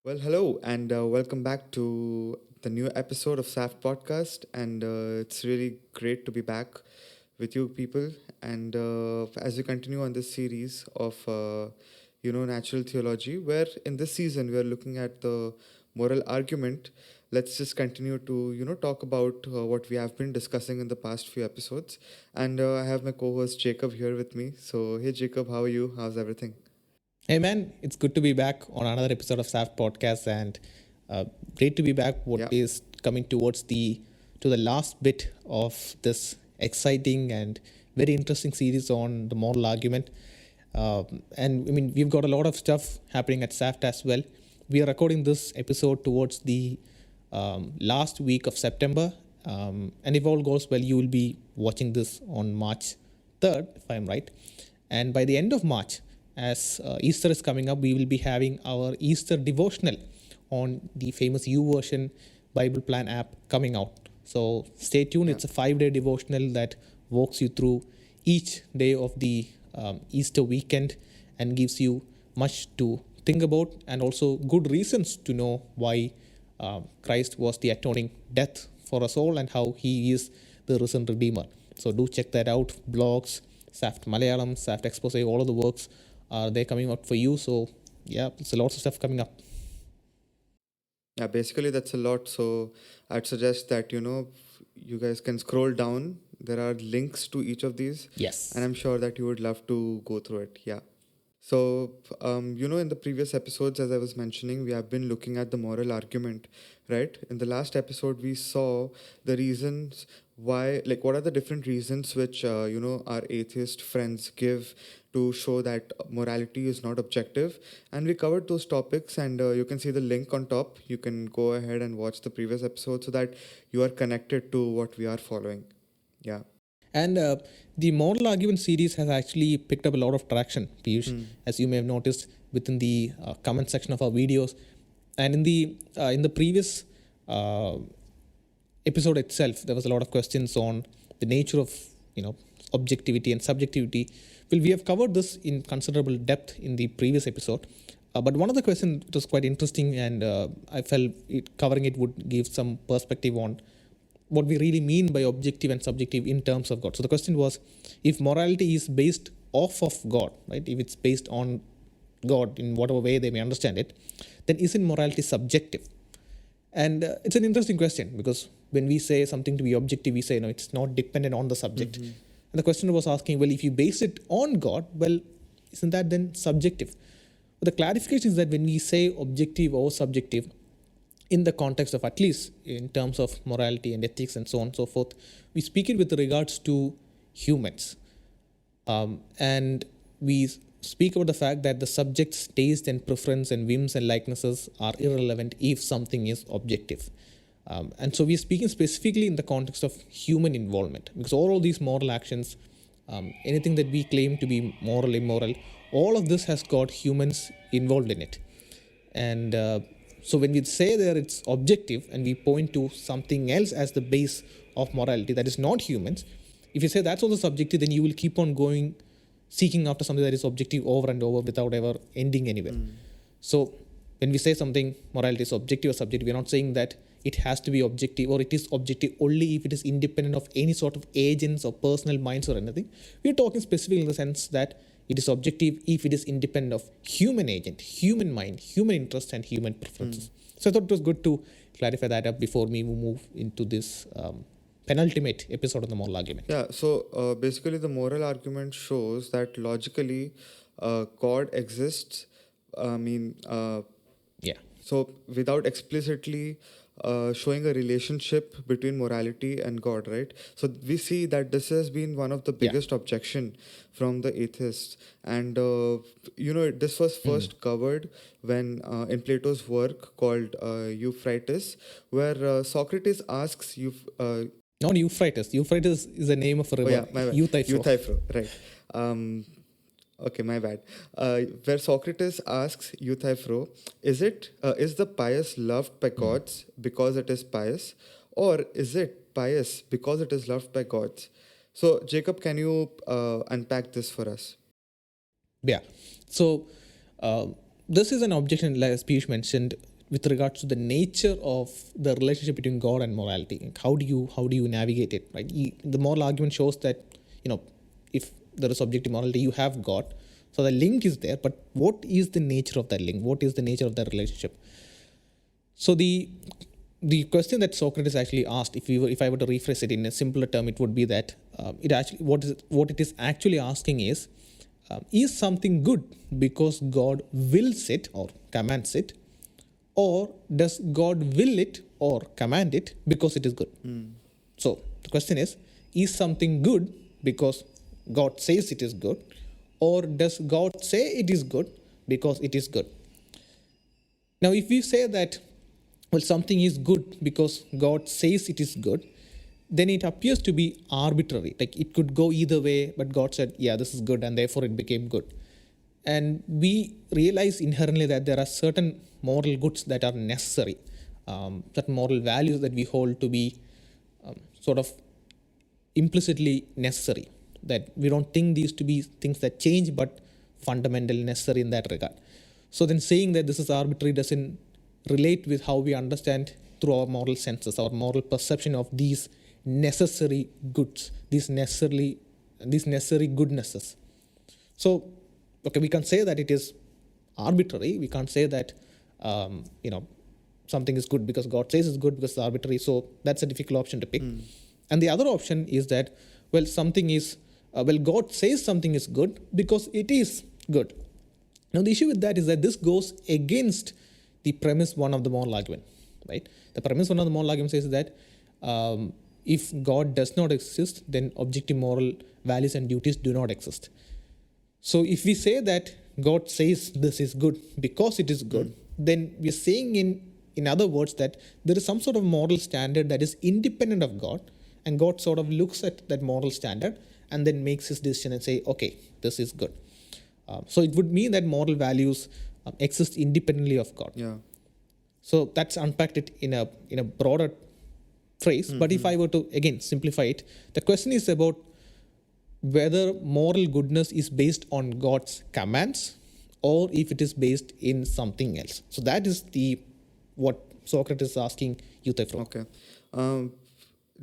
Well, hello, and welcome back to the new episode of SAFT Podcast. And it's really great to be back with you people. And as we continue on this series of, natural theology, where in this season we are looking at the moral argument, let's just continue to, talk about what we have been discussing in the past few episodes. And I have my co host Jacob here with me. So, hey, Jacob, how are you? How's everything? Hey man, it's good to be back on another episode of SAFT Podcast, and great to be back. What Yeah. is coming towards the last bit of this exciting and very interesting series on the moral argument. And I mean, we've got a lot of stuff happening at SAFT as well. We are recording this episode towards the last week of September, and if all goes well, you will be watching this on March 3rd, if I'm right. And by the end of March, as Easter is coming up, we will be having our Easter devotional on the famous YouVersion Bible Plan app coming out. So stay tuned. Yeah. It's a 5-day devotional that walks you through each day of the Easter weekend and gives you much to think about and also good reasons to know why Christ was the atoning death for us all and how he is the risen Redeemer. So do check that out. Blogs, SAFT Malayalam, SAFT Expose, all of the works are they coming out for you. So yeah, it's a lot of stuff coming up. Yeah, basically that's a lot. So I'd suggest that, you guys can scroll down. There are links to each of these, Yes. and I'm sure that you would love to go through it. Yeah. So, in the previous episodes, as I was mentioning, we have been looking at the moral argument, right? In the last episode, we saw the reasons why, like, what are the different reasons which, our atheist friends give to show that morality is not objective. And we covered those topics, and you can see the link on top. You can go ahead and watch the previous episode so that you are connected to what we are following. Yeah. And the moral argument series has actually picked up a lot of traction, Piyush, as you may have noticed within the comment section of our videos. And in the previous uh, episode itself, there was a lot of questions on the nature of objectivity and subjectivity. Well, we have covered this in considerable depth in the previous episode. But one of the questions was quite interesting, and I felt covering it would give some perspective on what we really mean by objective and subjective in terms of God. So the question was, if morality is based off of God, right? If it's based on God in whatever way they may understand it, then isn't morality subjective? And it's an interesting question because when we say something to be objective, we say no, it's not dependent on the subject. And the question was asking, well, if you base it on God, well, isn't that then subjective? But the clarification is that when we say objective or subjective, in the context of, at least in terms of morality and ethics and so on and so forth, we speak it with regards to humans. And we speak about the fact that the subject's taste and preference and whims and likenesses are irrelevant if something is objective. And so we're speaking specifically in the context of human involvement, because all of these moral actions, anything that we claim to be moral, immoral, all of this has got humans involved in it. And so when we say there it's objective and we point to something else as the base of morality that is not humans, if you say that's also subjective, then you will keep on going seeking after something that is objective over and over without ever ending anywhere. So when we say something morality is objective or subjective, we're not saying that it has to be objective or it is objective only if it is independent of any sort of agents or personal minds or anything. We're talking specifically in the sense that it is objective if it is independent of human agent, human mind, human interest, and human preferences. So I thought it was good to clarify that up before we move into this penultimate episode of the moral argument. Yeah, so basically, the moral argument shows that logically, God exists. I mean, Yeah. so without explicitly showing a relationship between morality and God, right? So we see that this has been one of the Yeah. biggest objection from the atheists, and this was first covered when in Plato's work called Euphrates, where Socrates asks Not Euphrates. Euphrates is the name of a Oh yeah, river. my bad. Euthyphro. Euthyphro, right. Okay, my bad. Where Socrates asks Euthyphro, is the pious loved by gods because it is pious, or is it pious because it is loved by gods? So, Jacob, can you unpack this for us? Yeah. So uh, this is an objection, like as Piyush mentioned, with regards to the nature of the relationship between God and morality. Like how do you navigate it, right? The moral argument shows that, if there is objective morality, you have God, so the link is there. But what is the nature of that link? What is the nature of that relationship? So the question that Socrates actually asked, if I were to rephrase it in a simpler term, it would be that what it is actually asking is something good because God wills it or commands it, or does God will it or command it because it is good? So the question is something good because God says it is good, or does God say it is good because it is good? Now, if we say that, well, something is good because God says it is good, then it appears to be arbitrary. Like it could go either way, but God said, yeah, this is good, and therefore it became good. And we realize inherently that there are certain moral goods that are necessary, certain moral values that we hold to be sort of implicitly necessary, that we don't think these to be things that change, but fundamentally necessary in that regard. So then saying that this is arbitrary doesn't relate with how we understand through our moral senses, our moral perception of these necessary goods, these necessary goodnesses. So, okay, we can say that it is arbitrary. We can't say that something is good because God says it's good because it's arbitrary. So that's a difficult option to pick. And the other option is that, well, something is God says something is good because it is good. Now the issue with that is that this goes against the premise one of the moral argument, right? The premise one of the moral argument says that if God does not exist, then objective moral values and duties do not exist. So if we say that God says this is good because it is good, then we're saying in other words that there is some sort of moral standard that is independent of God, and God sort of looks at that moral standard and then makes his decision and say, okay, this is good. So it would mean that moral values exist independently of God. Yeah. So that's unpacked it in a broader phrase. But if I were to again simplify it, the question is about whether moral goodness is based on God's commands or if it is based in something else. So that is what Socrates is asking Euthyphro. Okay.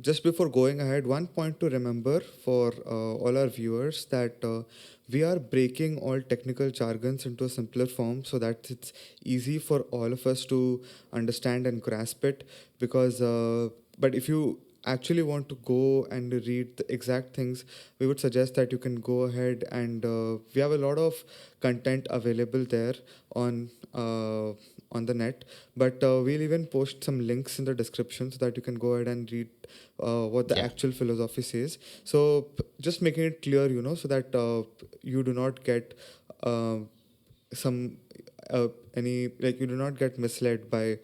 Just before going ahead, one point to remember for all our viewers that we are breaking all technical jargons into a simpler form so that it's easy for all of us to understand and grasp it. Because, but if you actually want to go and read the exact things, we would suggest that you can go ahead and we have a lot of content available there on the net, but we'll even post some links in the description so that you can go ahead and read what the actual philosophy says. So just making it clear, so that you do not get you do not get misled by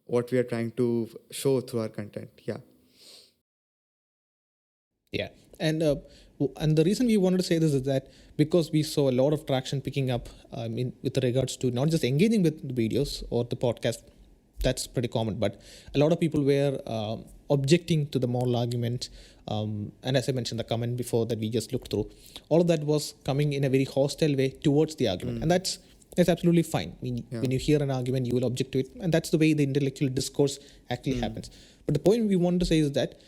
what we are trying to show through our content. Yeah, and the reason we wanted to say this is that because we saw a lot of traction picking up with regards to not just engaging with the videos or the podcast, that's pretty common, but a lot of people were objecting to the moral argument, and as I mentioned the comment before that we just looked through, all of that was coming in a very hostile way towards the argument, and that's absolutely fine. I mean, when you hear an argument, you will object to it, and that's the way the intellectual discourse actually happens. But the point we want to say is that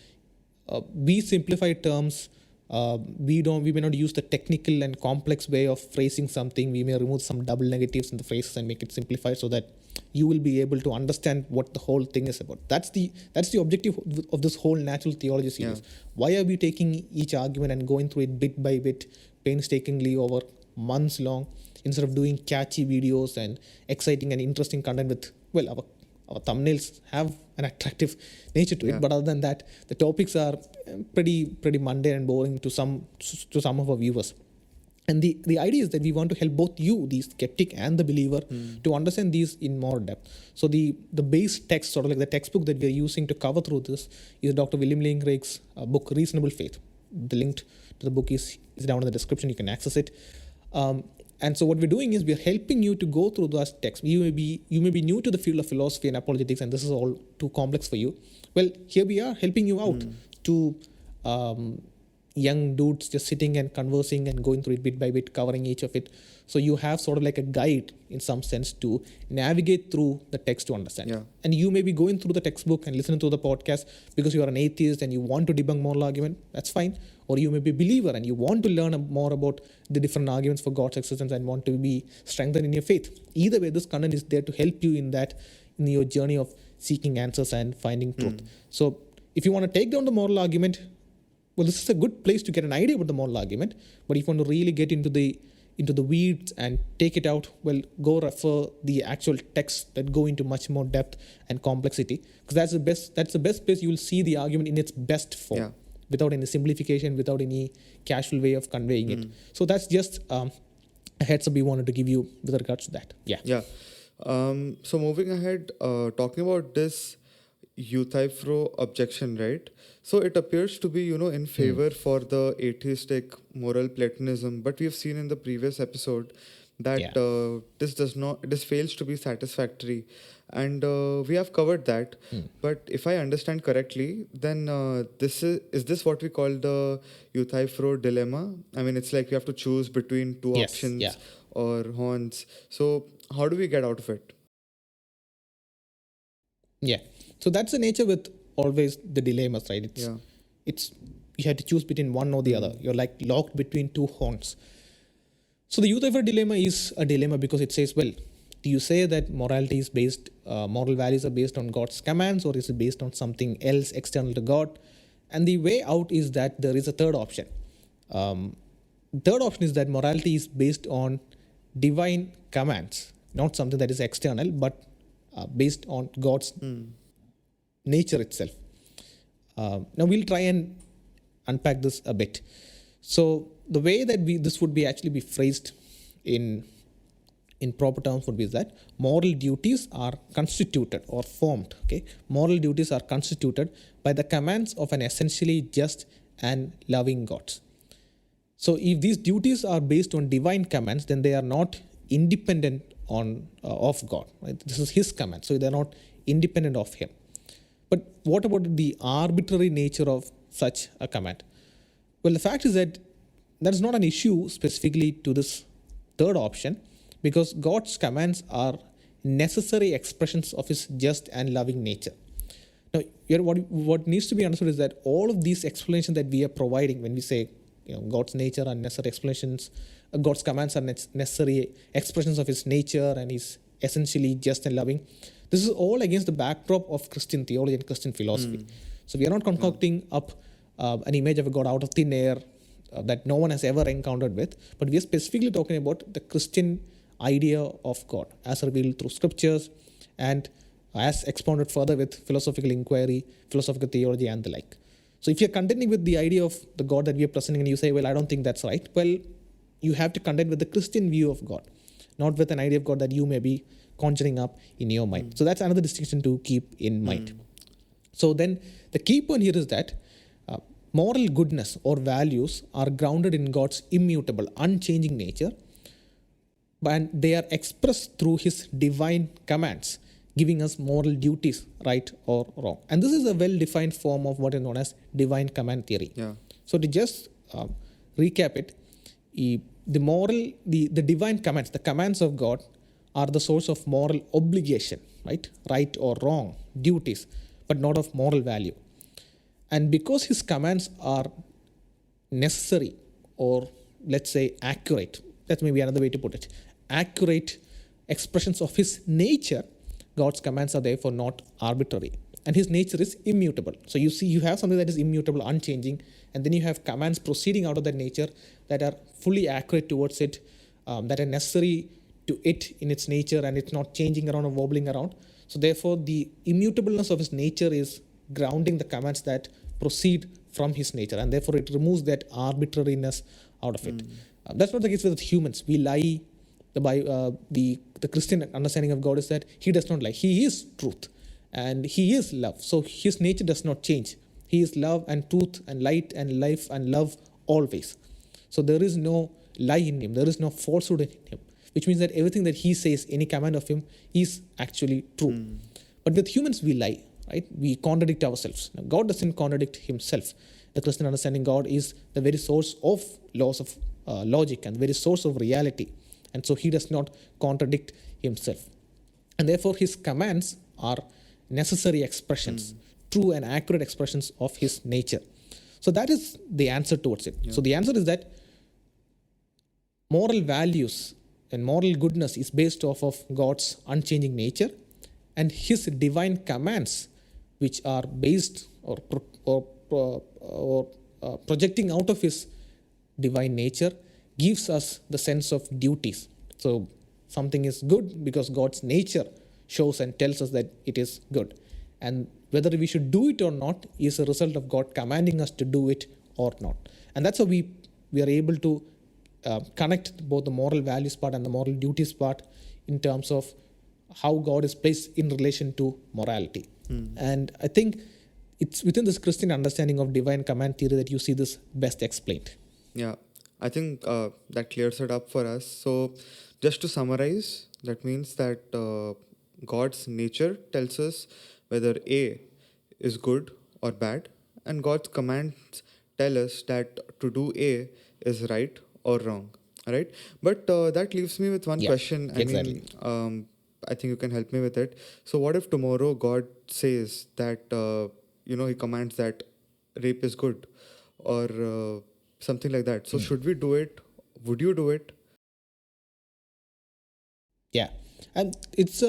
we simplify terms. We may not use the technical and complex way of phrasing something. We may remove some double negatives in the phrases and make it simplified so that you will be able to understand what the whole thing is about. That's the objective of this whole natural theology series. Why are we taking each argument and going through it bit by bit, painstakingly over months long, instead of doing catchy videos and exciting and interesting content with, well, our thumbnails have an attractive nature to it, but other than that, the topics are pretty mundane and boring to some of our viewers. And the idea is that we want to help both you, the skeptic and the believer, to understand these in more depth. So the base text, sort of like the textbook that we are using to cover through this, is Dr. William Lane Craig's book, Reasonable Faith. The link to the book is down in the description. You can access it. And so what we're doing is we're helping you to go through those texts. You may be new to the field of philosophy and apologetics, and this is all too complex for you. Well, here we are helping you out to young dudes just sitting and conversing and going through it bit by bit, covering each of it. So you have sort of like a guide in some sense to navigate through the text to understand. Yeah. And you may be going through the textbook and listening to the podcast because you are an atheist and you want to debunk moral argument. That's fine. Or you may be a believer and you want to learn more about the different arguments for God's existence and want to be strengthened in your faith. Either way, this content is there to help you in that, in your journey of seeking answers and finding truth. So if you want to take down the moral argument, well, this is a good place to get an idea about the moral argument. But if you want to really get into the weeds and take it out, well, go refer the actual texts that go into much more depth and complexity, because that's the best place you will see the argument in its best form. Yeah. Without any simplification, without any casual way of conveying it. So that's just a heads up we wanted to give you with regards to that. Yeah. Yeah. So moving ahead, talking about this Euthyphro objection, right? So it appears to be, in favor for the atheistic moral Platonism, but we have seen in the previous episode that this fails to be satisfactory, and we have covered that. But if I understand correctly, then is this what we call the Euthyphro dilemma? I mean, it's like we have to choose between two options or horns. So how do we get out of it? Yeah. So that's the nature with always the dilemmas, right? It's you have to choose between one or the other. You're like locked between two horns. So the Euthyphro dilemma is a dilemma because it says, well, do you say that morality is based, moral values are based on God's commands, or is it based on something else external to God? And the way out is that there is a third option. Third option is that morality is based on divine commands, not something that is external, but based on God's nature itself. Now we'll try and unpack this a bit. So the way that this would be actually be phrased in proper terms would be that moral duties are constituted or formed. Okay, moral duties are constituted by the commands of an essentially just and loving God. So if these duties are based on divine commands, then they are not independent of God. Right? This is His command, so they are not independent of Him. But what about the arbitrary nature of such a command? Well, the fact is that is not an issue specifically to this third option, because God's commands are necessary expressions of His just and loving nature. Now, what needs to be understood is that all of these explanations that we are providing when we say God's nature are necessary explanations, God's commands are necessary expressions of His nature and He's essentially just and loving, this is all against the backdrop of Christian theology and Christian philosophy. So we are not concocting up an image of a God out of thin air that no one has ever encountered with, but we are specifically talking about the Christian idea of God as revealed through scriptures and as expounded further with philosophical inquiry, philosophical theology and the like. So if you're contending with the idea of the God that we are presenting and you say, well, I don't think that's right, well, you have to contend with the Christian view of God, not with an idea of God that you may be conjuring up in your mind. So that's another distinction to keep in mind. So then the key point here is that moral goodness or values are grounded in God's immutable, unchanging nature, and they are expressed through His divine commands, giving us moral duties, right or wrong. And this is a well-defined form of what is known as divine command theory. So to just recap it, the divine commands, the commands of God are the source of moral obligation, right or wrong, duties, but not of moral value. And because His commands are necessary, or let's say accurate, that's maybe another way to put it, accurate expressions of His nature, God's commands are therefore not arbitrary. And His nature is immutable. So you see, you have something that is immutable, unchanging, and then you have commands proceeding out of that nature that are fully accurate towards it, that are necessary to it in its nature, and it's not changing around or wobbling around. So therefore, the immutableness of His nature is grounding the commands that proceed from His nature, and therefore it removes that arbitrariness out of it. That's not the case with humans. We lie. The Christian understanding of God is that He does not lie. He is truth and He is love. So His nature does not change. He is love and truth and light and life and love always. So there is no lie in Him. There is no falsehood in Him, which means that everything that He says, any command of Him, is actually true. But with humans, we lie, right? We contradict ourselves. Now, God doesn't contradict Himself. the Christian understanding God is the very source of laws of logic and the very source of reality. And so he does not contradict himself. And therefore, his commands are necessary expressions, true and accurate expressions of his nature. So that is the answer towards it. Yeah. So the answer is that moral values and moral goodness is based off of God's unchanging nature, and his divine commands, which are based or projecting out of his divine nature, gives us the sense of duties. So something is good because God's nature shows and tells us that it is good. And whether we should do it or not is a result of God commanding us to do it or not. And that's how we are able to connect both the moral values part and the moral duties part in terms of how God is placed in relation to morality. And I think it's within this Christian understanding of divine command theory that you see this best explained. Yeah, I think that clears it up for us. So just to summarize, that means that God's nature tells us whether A is good or bad, and God's commands tell us that to do A is right or wrong, right? But that leaves me with one question. Exactly. I think you can help me with it. So what if tomorrow God says that, he commands that rape is good or something like that. So should we do it? Would you do it? Yeah. And it's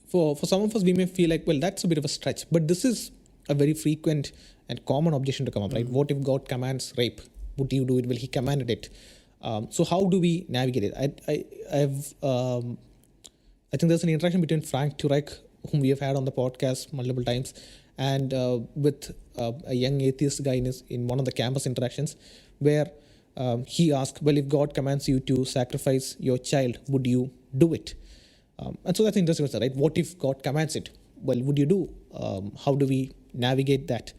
for some of us, we may feel like, well, that's a bit of a stretch. But this is a very frequent and common objection to come up, right? What if God commands rape? Would you do it? Well, he commanded it. So how do we navigate it? I think there's an interaction between Frank Turek, whom we have had on the podcast multiple times, and with a young atheist guy in one of the campus interactions, where he asked, well, if God commands you to sacrifice your child, would you do it? And so that's interesting, right? What if God commands it? Well, would you do? How do we navigate that?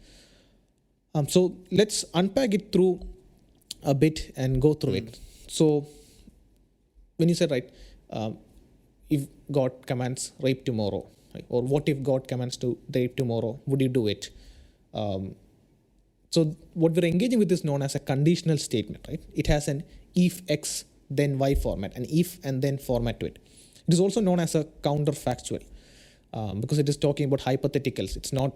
So let's unpack it through a bit and go through it. So when you said, right, if God commands rape tomorrow, right? Or what if God commands to rape tomorrow, would you do it? So what we're engaging with is known as a conditional statement, right? It has an if X then Y format, an if and then format to it. It is also known as a counterfactual because it is talking about hypotheticals. It's not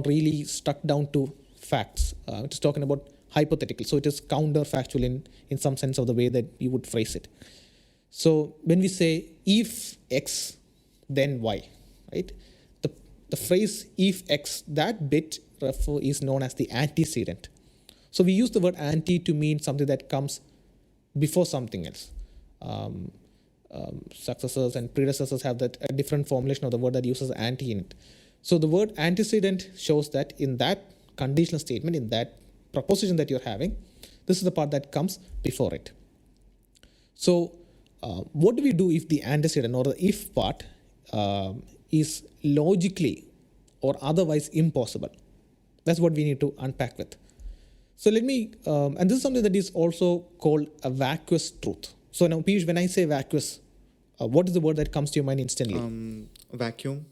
really stuck down to facts. It is talking about hypothetical. So it is counterfactual in some sense of the way that you would phrase it. So when we say if X, then Y, right? The phrase if X, that bit is known as the antecedent. So we use the word ante to mean something that comes before something else. Successors and predecessors have that a different formulation of the word that uses ante in it. So the word antecedent shows that in that conditional statement, in that proposition that you're having, this is the part that comes before it. So what do we do if the antecedent or the if part is logically or otherwise impossible? That's what we need to unpack with. So let me, and this is something that is also called a vacuous truth. So now, Piyush, when I say vacuous, what is the word that comes to your mind instantly? Vacuum.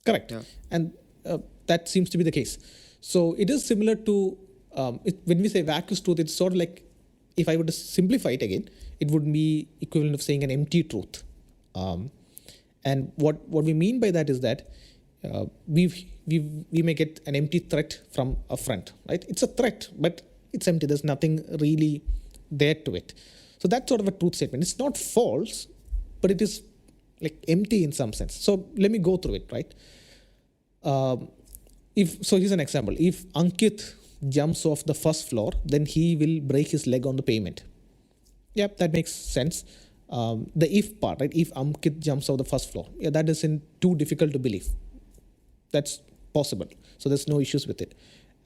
Correct. Yeah. And that seems to be the case. So it is similar to, when we say vacuous truth, it's sort of like, if I were to simplify it again, it would be equivalent of saying an empty truth. And what we mean by that is that we may get an empty threat from a friend, right? It's a threat, but it's empty. There's nothing really there to it. So that's sort of a truth statement. It's not false, but it is like empty in some sense. So let me go through it, right? So here's an example. If Ankit jumps off the first floor, then he will break his leg on the pavement. Yep, that makes sense. The if part, right? If Ankit jumps off the first floor, yeah, that isn't too difficult to believe. That's possible. So there's no issues with it.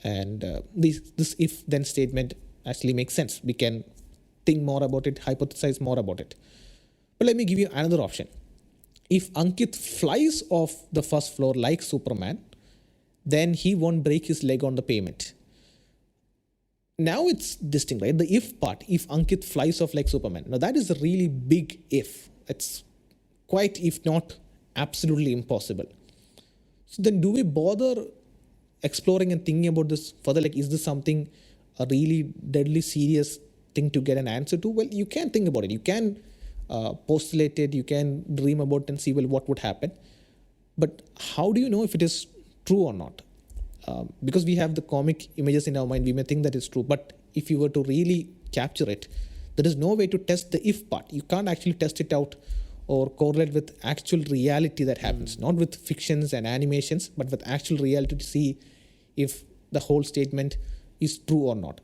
And this if then statement actually makes sense. We can think more about it, hypothesize more about it. But let me give you another option. If Ankit flies off the first floor like Superman, then he won't break his leg on the pavement. Now it's distinct, right? The if part, if Ankit flies off like Superman. Now that is a really big if. It's quite, if not absolutely impossible. So then do we bother exploring and thinking about this further, like, is this something a really deadly serious thing to get an answer to? Well, you can think about it. You can postulate it. You can dream about it and see, well, what would happen. But how do you know if it is true or not? Because we have the comic images in our mind, we may think that it's true. But if you were to really capture it, there is no way to test the if part. You can't actually test it out or correlate with actual reality that happens, not with fictions and animations, but with actual reality to see if the whole statement is true or not.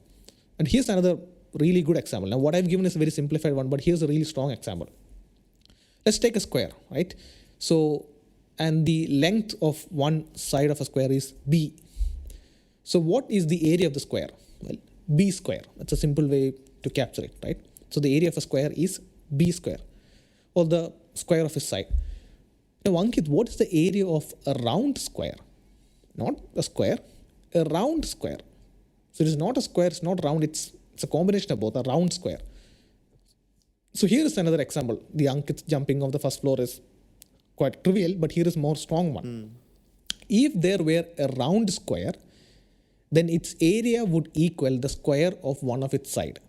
And here's another really good example. Now, what I've given is a very simplified one, but here's a really strong example. Let's take a square, right? So, and the length of one side of a square is b. So, what is the area of the square? Well, b square. That's a simple way to capture it, right? So, the area of a square is b square, or the square of its side. Now, Ankit, what is the area of a round square? Not a square, a round square. So, it is not a square, it's not round, it's a combination of both, a round square. So, here is another example. The Ankit jumping off the first floor is quite trivial, but here is more strong one. If there were a round square, then its area would equal the square of one of its side.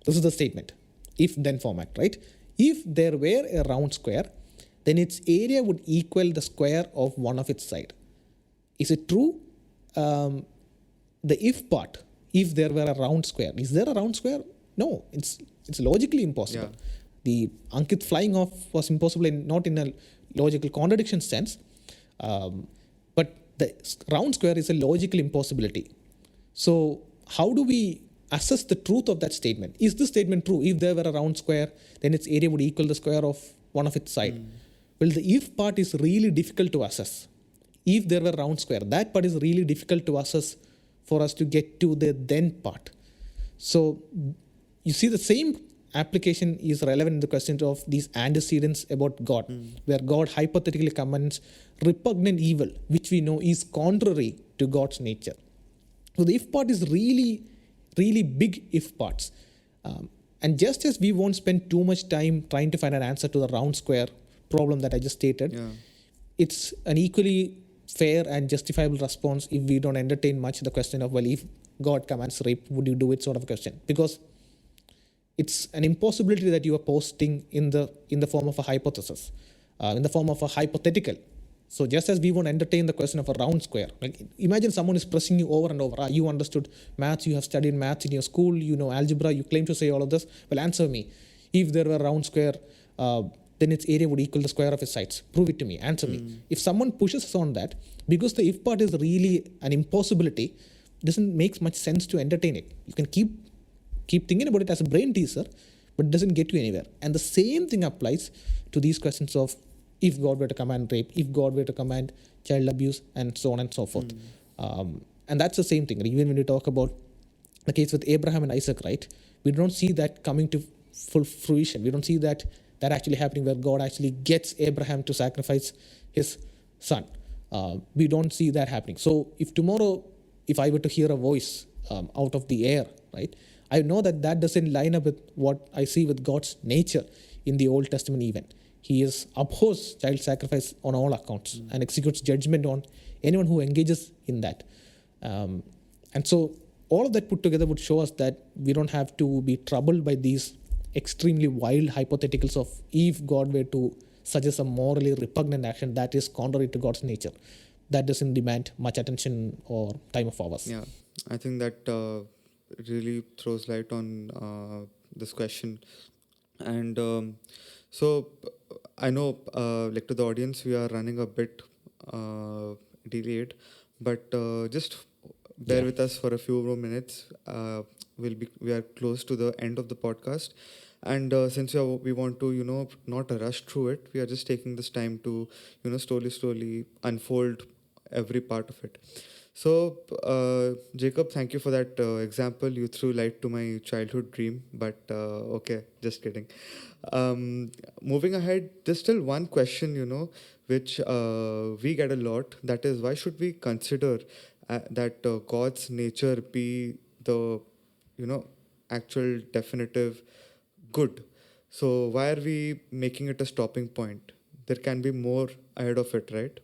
This is the statement, if then format, right? If there were a round square, then its area would equal the square of one of its side. Is it true? The if part, if there were a round square, is there a round square? No, it's logically impossible. Yeah. The Ankit flying off was impossible, not in a logical contradiction sense, but the round square is a logical impossibility. So how do we assess the truth of that statement? Is this statement true? If there were a round square, then its area would equal the square of one of its side. Well, the if part is really difficult to assess. If there were a round square, that part is really difficult to assess for us to get to the then part. So you see, the same application is relevant in the question of these antecedents about God, where God hypothetically commands repugnant evil, which we know is contrary to God's nature. So the if part is really, really big if parts. And just as we won't spend too much time trying to find an answer to the round square problem that I just stated, it's an equally fair and justifiable response if we don't entertain much the question of, well, if God commands rape, would you do it, sort of a question. Because it's an impossibility that you are posting in the form of a hypothesis, in the form of a hypothetical. So just as we won't entertain the question of a round square, like imagine someone is pressing you over and over. You understood maths, you have studied maths in your school, you know algebra, you claim to say all of this. Well, answer me. If there were a round square, then its area would equal the square of its sides. Prove it to me. Answer me. If someone pushes us on that, because the if part is really an impossibility, doesn't make much sense to entertain it. You can keep thinking about it as a brain teaser, but it doesn't get you anywhere. And the same thing applies to these questions of if God were to command rape, if God were to command child abuse, and so on and so forth. And that's the same thing. Even when you talk about the case with Abraham and Isaac, right? We don't see that coming to full fruition. We don't see that actually happening, where God actually gets Abraham to sacrifice his son. We don't see that happening. So if tomorrow, if I were to hear a voice out of the air, right? I know that doesn't line up with what I see with God's nature in the Old Testament even. He abhors child sacrifice on all accounts and executes judgment on anyone who engages in that. And so all of that put together would show us that we don't have to be troubled by these extremely wild hypotheticals of if God were to suggest a morally repugnant action that is contrary to God's nature. That doesn't demand much attention or time of ours. Yeah, I think that really throws light on this question. And so I know, like to the audience, we are running a bit delayed, but just bear with us for a few more minutes. We are close to the end of the podcast, and since we want to not rush through it, we are just taking this time to slowly unfold every part of it. So, Jacob, thank you for that example. You threw light to my childhood dream, but okay, just kidding. Moving ahead, there's still one question, which we get a lot. That is, why should we consider that God's nature be the, actual definitive good? So, why are we making it a stopping point? There can be more ahead of it, right?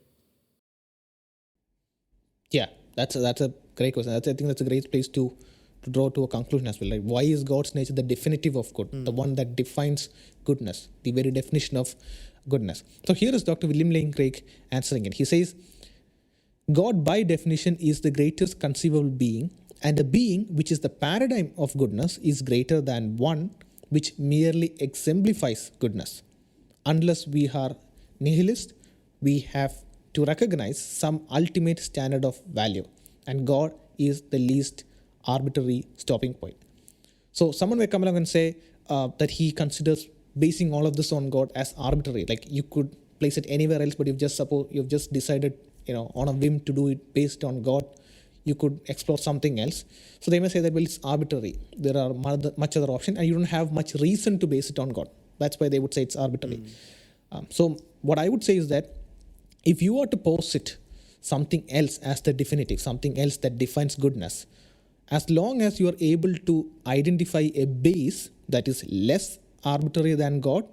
Yeah, That's a great question. I think that's a great place to draw to a conclusion as well. Like, why is God's nature the definitive of good, the one that defines goodness, the very definition of goodness? So here is Dr. William Lane Craig answering it. He says, God, by definition, is the greatest conceivable being, and a being which is the paradigm of goodness is greater than one which merely exemplifies goodness. Unless we are nihilist, we have to recognize some ultimate standard of value, and God is the least arbitrary stopping point. So someone may come along and say that he considers basing all of this on God as arbitrary. Like, you could place it anywhere else, but you've just decided, on a whim to do it based on God. You could explore something else. So they may say that, well, it's arbitrary. There are much other option, and you don't have much reason to base it on God. That's why they would say it's arbitrary. So what I would say is that if you are to posit something else as the definitive, something else that defines goodness, as long as you are able to identify a base that is less arbitrary than God,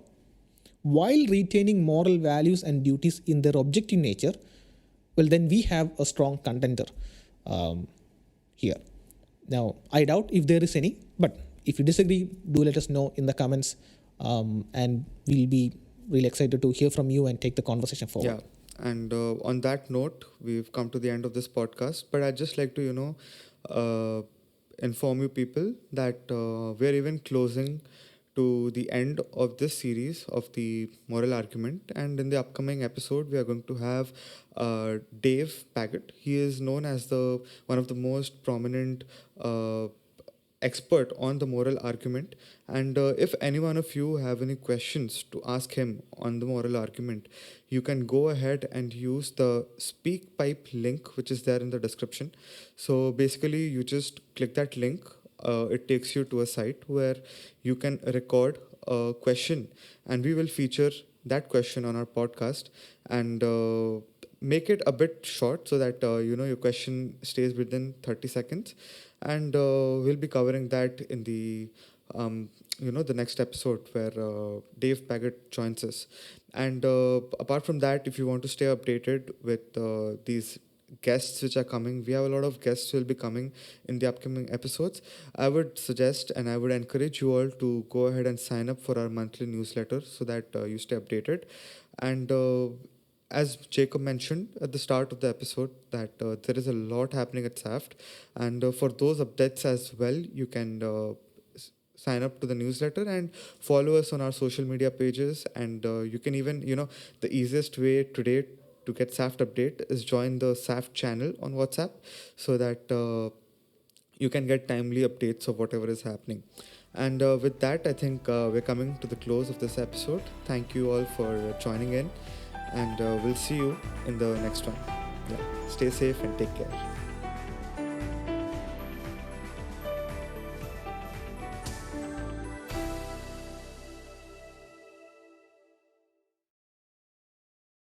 while retaining moral values and duties in their objective nature, well, then we have a strong contender here. Now, I doubt if there is any, but if you disagree, do let us know in the comments, and we'll be really excited to hear from you and take the conversation forward. Yeah. And on that note, we've come to the end of this podcast. But I'd just like to, inform you people that we're even closing to the end of this series of the moral argument. And in the upcoming episode, we are going to have Dave Paget. He is known as one of the most prominent expert on the moral argument, and if any one of you have any questions to ask him on the moral argument, you can go ahead and use the SpeakPipe link which is there in the description. So basically you just click that link. It takes you to a site where you can record a question, and we will feature that question on our podcast, and make it a bit short so that your question stays within 30 seconds, and we'll be covering that in the the next episode where Dave Paget joins us. And apart from that, if you want to stay updated with these guests which are coming, we have a lot of guests who will be coming in the upcoming episodes. I would suggest and I would encourage you all to go ahead and sign up for our monthly newsletter so that you stay updated. And as Jacob mentioned at the start of the episode, that there is a lot happening at SAFT, and for those updates as well, you can sign up to the newsletter and follow us on our social media pages. And you can even, the easiest way today to get SAFT update is join the SAFT channel on WhatsApp, so that you can get timely updates of whatever is happening. And with that, I think we're coming to the close of this episode. Thank you all for joining in, and we'll see you in the next one. Yeah, stay safe and take care.